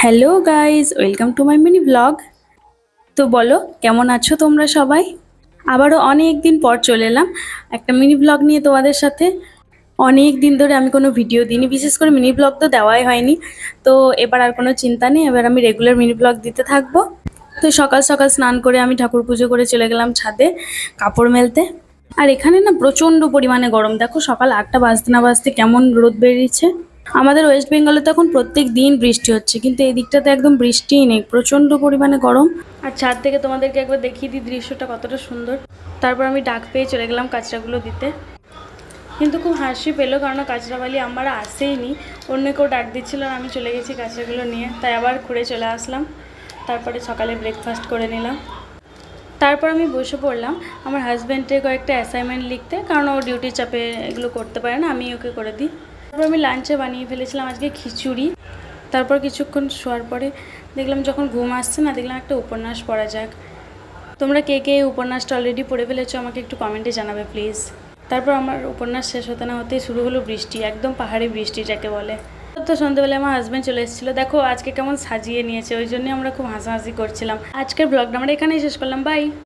Hello guys, welcome to my mini blog. তো বলো, কেমন আছো তোমরা সবাই? আবারও অনেক দিন পর চলে এলাম একটা মিনি ব্লগ নিয়ে তোমাদের সাথে। অনেক দিন ধরে আমি কোনো ভিডিও দিইনি, বিশেষ করে মিনি ব্লগ তো দেওয়াই হয়নি। তো এবার আর কোনো চিন্তা নেই, এবার আমি রেগুলার মিনি ব্লগ দিতে থাকবো। তো সকাল সকাল স্নান করে আমি ঠাকুর পুজো করে চলে গেলাম ছাদে কাপড় মেলতে। আর এখানে না প্রচণ্ড পরিমাণে গরম, দেখো সকাল 8টা বাজতে না বাজতে কেমন রোদ বেরিয়েছে। আমাদের ওয়েস্ট বেঙ্গলে তো এখন প্রত্যেক দিন বৃষ্টি হচ্ছে, কিন্তু এই দিকটাতে একদম বৃষ্টিই নেই, প্রচণ্ড পরিমাণে গরম। আর ছাদ থেকে তোমাদেরকে একবার দেখিয়ে দিই দৃশ্যটা কতটা সুন্দর। তারপর আমি ডাক পেয়ে চলে গেলাম কাঁচরাগুলো দিতে, কিন্তু খুব হাসি পেলো, কারণ কাঁচরাবালি আমরা আসেইনি, অন্য কেউ ডাক দিচ্ছিল আর আমি চলে গেছি কাঁচরাগুলো নিয়ে, তাই আবার ঘুরে চলে আসলাম। তারপরে সকালে ব্রেকফাস্ট করে নিলাম। তারপর আমি বসে পড়লাম আমার হাজব্যান্ডের কয়েকটা অ্যাসাইনমেন্ট লিখতে, কারণ ও ডিউটি চাপে এগুলো করতে পারে না, আমি ওকে করে দিই। তারপর আমি লাঞ্চে বানিয়ে ফেলেছিলাম আজকে খিচুড়ি। তারপর কিছুক্ষণ শোয়ার পরে দেখলাম যখন ঘুম আসছে না, দেখলাম একটা উপন্যাস পড়া যাক। তোমরা কে কে এই উপন্যাসটা অলরেডি পড়ে ফেলেছো আমাকে একটু কমেন্টে জানাবে প্লিজ। তারপর আমার উপন্যাস শেষ হতে না হতেই শুরু হলো বৃষ্টি, একদম পাহাড়ি বৃষ্টি যাকে বলে। তো সন্ধ্যেবেলায় আমার হাজব্যান্ড চলে এসেছিলো, দেখো আজকে কেমন সাজিয়ে নিয়েছে, ওই জন্যই আমরা খুব হাসাহাসি করছিলাম। আজকের ব্লগটা আমরা এখানেই শেষ করলাম, বাই।